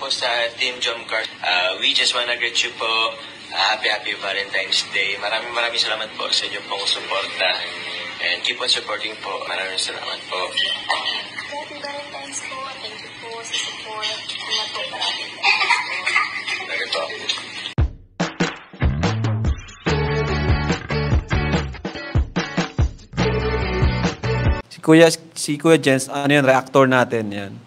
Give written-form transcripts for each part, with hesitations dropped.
po sa Team Jomcar. We just wanna greet you po. Happy Valentine's Day. Maraming salamat po sa inyong pong suporta. And keep on supporting po. Maraming salamat po. Happy Valentine's po. Thank you po sa support. Ingat po parati. Lagi po. Si Kuya Jens, ano yun, reactor natin yan.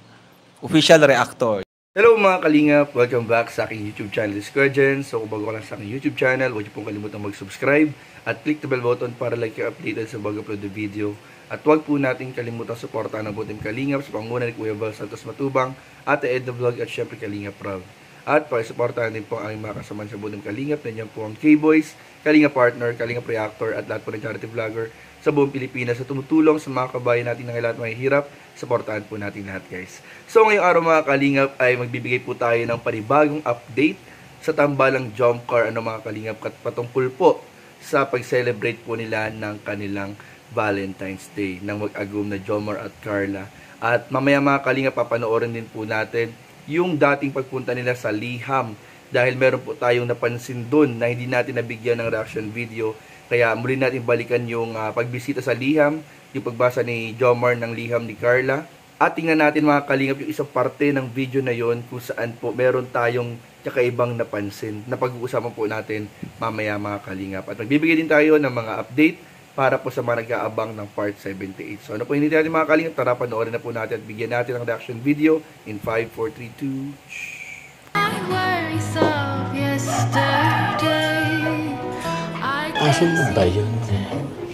Official reactor. Hello mga kalingap! Welcome back sa aking YouTube channel, Kuya Jens. So kung bago ka lang sa aking YouTube channel, huwag niyo pong kalimutang mag-subscribe at click the bell button para like kayo updated sa bago-upload na video. At huwag po natin kalimutang suportahan ang buong Kalingap sa panguna ni Kuya Val Santos Matubang, Ate Edna Vlog at syempre Kalingap Prav. At pakisuportahan din po ang aming mga kasamahan sa buong Kalingap. Nandiyan po ang K-Boys, Kalingap Partner, Kalingap Reactor at lahat po ng charity vlogger sa buong Pilipinas sa tumutulong sa mga kabayan natin na lahat mahihirap. Supportahan po natin lahat, guys. So ngayong araw mga Kalingap ay magbibigay po tayo ng panibagong update sa tambalang Jomcar mga Kalingap patungkol po sa pag-celebrate po nila ng kanilang Valentine's Day ng mag-agum na Jomar at Carla. At mamaya mga Kalingap papanoorin din po natin yung dating pagpunta nila sa Liham dahil meron po tayong napansin doon na hindi natin nabigyan ng reaction video. Kaya muli natin balikan yung pagbisita sa Liham, yung pagbasa ni Jomar ng Liham ni Carla. At tingnan natin mga Kalingap yung isang parte ng video na yon kung saan po meron tayong kakaibang napansin na pag-uusapan po natin mamaya mga Kalingap. At magbibigay din tayo ng mga update para po sa mga nag-aabang ng part 78. So ano po hindi natin mga Kalingap, tara panoorin na po natin at bigyan natin ng reaction video in 5, 4, 3, 2... Asan na ba yun?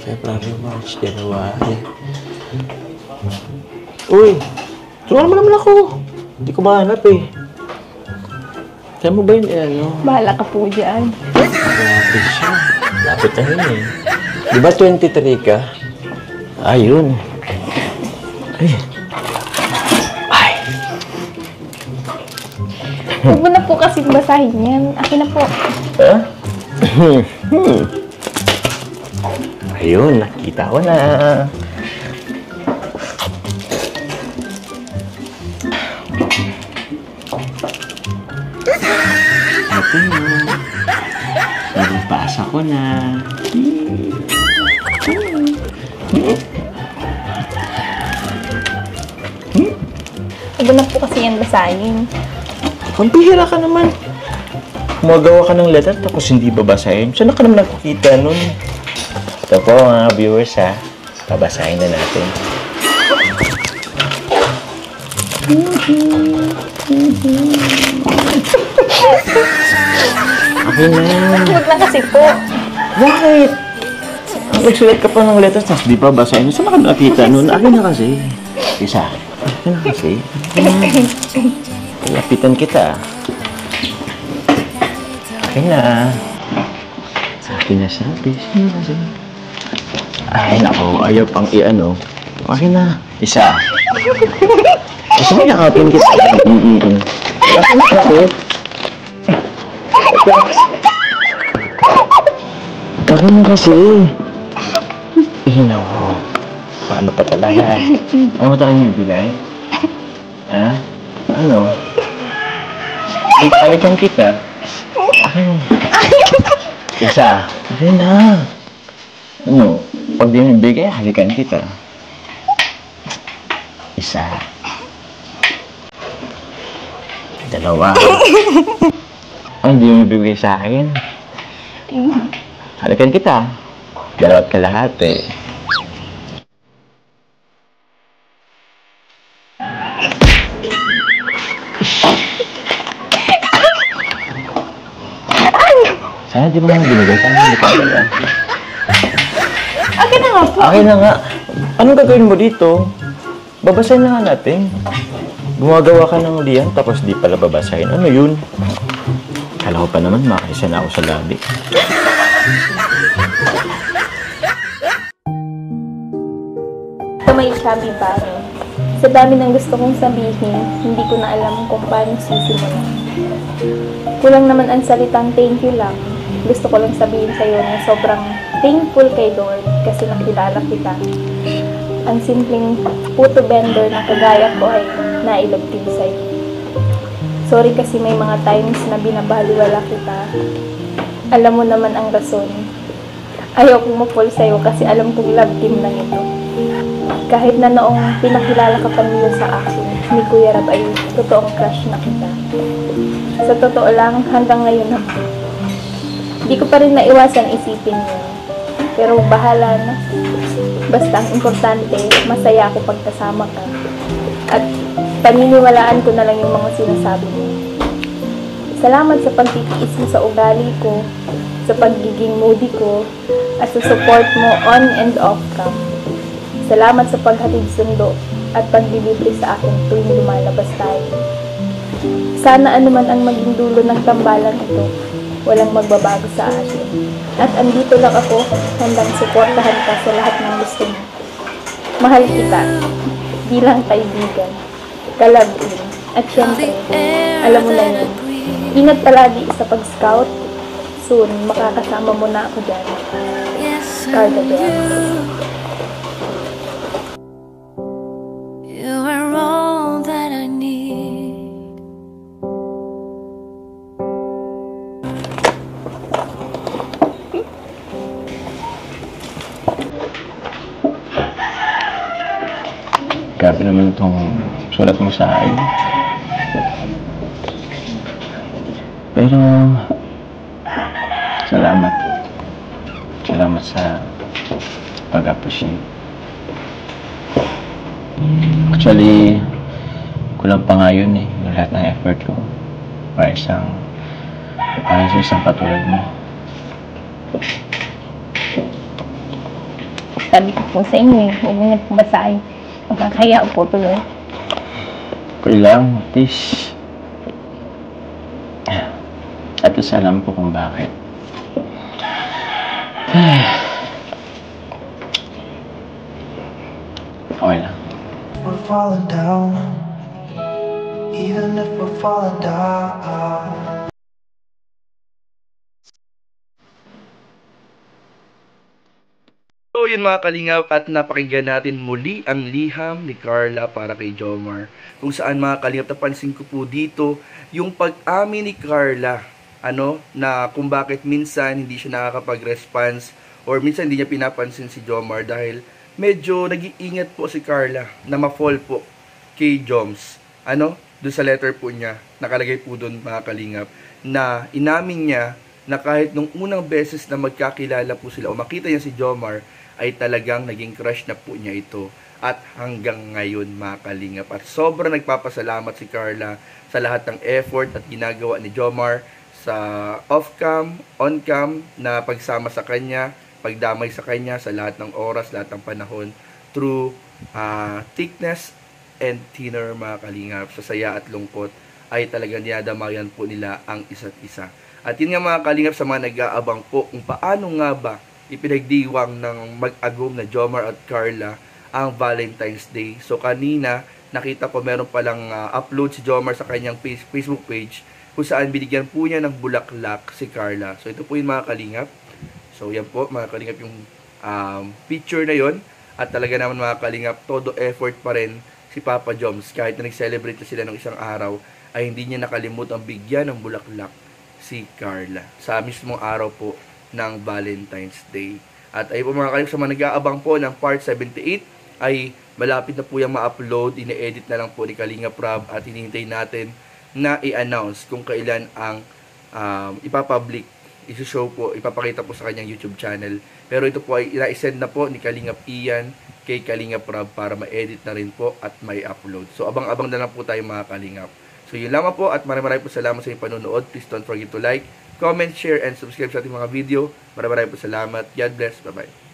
February, March, January. Uy! Tulungan mo naman ako! Hindi ko mahanap eh. Kaya mo ba yun Bahala ka po dyan. Grabe siya. Lapit na yun eh. Di ba 23 ka? Ayun. Ay. Ay. Huwag mo na po kasing basahin yan. Akin na po. Ha? Ayun, nakita ko na. Ito yun. Nabasa ko na. Huwag na po kasi yan basahin. Pampihira ka naman. Gumagawa ka ng letter tapos hindi babasahin. Saan ka naman nakikita nun? Ito po mga viewers ha. Babasahin na natin. Okay na. Huwag na kasi po. Bakit? Nagsulat ka pa ng letter tapos di pa basahin. Saan ka nakikita nun? Akin na kasi. Isa. Akin na kasi. Lapitan kita. Akin na. Akin na sabi. Sino kasi? Ay, nako. Ayaw pang i-ano. Akin na. Isa. Kasi may nakapin kita. Akin na kasi. Akin na kasi. Nako. Paano pa talaga? Ano ba tayo bibigay? Ha? Ano? Halikan kita. Akin. Isa. Akin na. Ano? Pag di mo bigay, halikan kita. Isa. Dalawa. Ang di mo bigay sa akin. Halikan kita. Dalawat kalahati. Sana di mo naman binigay sa akin. Akin na nga po. Akin na nga. Anong gagawin mo dito? Babasahin na nga natin. Gumagawa ka ng liyan tapos di pala babasahin. Ano yun? Kala ko pa naman makaisa na ako sa labi. May sabi pa rin. Sa dami ng gusto kong sabihin, hindi ko na alam kung paano sisimulan. Kulang naman ang salitang thank you lang. Gusto ko lang sabihin sa'yo na sobrang thankful kay Lord kasi nakilala kita. Ang simpleng puto vendor na kagaya ko ay nailog din sa'yo. Sorry kasi may mga times na binabaliwala kita. Alam mo naman ang rason. Ayaw kong ma-fall sa'yo kasi alam kong love team lang ito. Kahit na noong pinakilala ka pa nila sa akin, ni Kuya Rab ay totoong crush na kita. Sa totoo lang, hanggang ngayon naman. Di ko pa rin naiwasan isipin yun. Pero bahala na. Basta ang importante, masaya ako pagkasama ka. At paniniwalaan ko na lang yung mga sinasabi mo. Salamat sa pagtitiis mo sa ugali ko, sa pagiging moody ko, at sa support mo on and off cam. Salamat sa paghatid sundo at paglilibre sa akin tuwing lumalabas tayo. Sana anuman ang maging dulo ng tambalan ito, walang magbabago sa atin. At andito lang ako, handang suportahan ka sa lahat ng gusto mo. Mahal kita, bilang kaibigan, kalabin, at syempre, alam mo na yun. Ingat palagi sa pag-scout. Soon, makakasama mo na ako dyan. Carla Bell. You are all that I need. Grabe naman itong sulat mo sa akin. Pero, salamat. Salamat sa pag-appreciate. Actually, kulang pa nga yun eh. Yung lahat ng effort ko. Para sa isang katulad mo. Sabi ko po sa inyo, huwag mo na po basahin. Magkakaya po tuloy. Kailangan, please. At least alam ko kung bakit. Okay lang. We're falling down, even if we're falling down. So yun mga kalingap, at napakinggan natin muli ang liham ni Carla para kay Jomar. Kung saan mga kalingap, napansin ko po dito yung pag-amin ni Carla, na kung bakit minsan hindi siya nakakapag-response or minsan hindi niya pinapansin si Jomar dahil medyo nag-iingat po si Carla na ma-fall po kay Joms. Doon sa letter po niya, nakalagay po doon mga kalingap, na inamin niya na kahit nung unang beses na magkakilala po sila o makita niya si Jomar, ay talagang naging crush na po niya ito. At hanggang ngayon mga kalingap. At sobrang nagpapasalamat si Carla sa lahat ng effort at ginagawa ni Jomar sa off-cam, on-cam na pagsama sa kanya, pagdamay sa kanya sa lahat ng oras, lahat ng panahon through thickness and thinner mga kalingap. Sa saya at lungkot ay talagang dinadamayan po nila ang isa't isa. At yun nga mga kalingap, sa mga nag-aabang po kung paano nga ba ipinagdiwang ng mag-agom na Jomar at Carla ang Valentine's Day. So kanina nakita ko meron palang upload si Jomar sa kanyang Facebook page kung saan binigyan po niya ng bulaklak si Carla. So ito po yung mga kalingap. So yan po mga kalingap yung picture na yon. At talaga naman mga kalingap, todo effort pa rin si Papa Joms. Kahit na nag-celebrate na sila ng isang araw, ay hindi niya nakalimutang bigyan ng bulaklak si Carla sa mismong araw po ng Valentine's Day. At ay po mga kalingap, sa mga nag-aabang po ng part 78 ay malapit na po yung ma-upload. Ine-edit na lang po ni Kalinga Prab at hinihintay natin na i-announce kung kailan ang ipapublic, isi-show po, ipapakita po sa kanyang YouTube channel. Pero ito po ay i-send na po ni Kalingap Ian kay Kalinga Prab para ma-edit na rin po at may upload. So abang-abang na lang po tayo mga Kalingap. So yun lamang po at maraming po salamat sa inyong panonood. Please don't forget to like, comment, share, and subscribe sa ating mga video. Maraming po salamat. God bless. Bye-bye.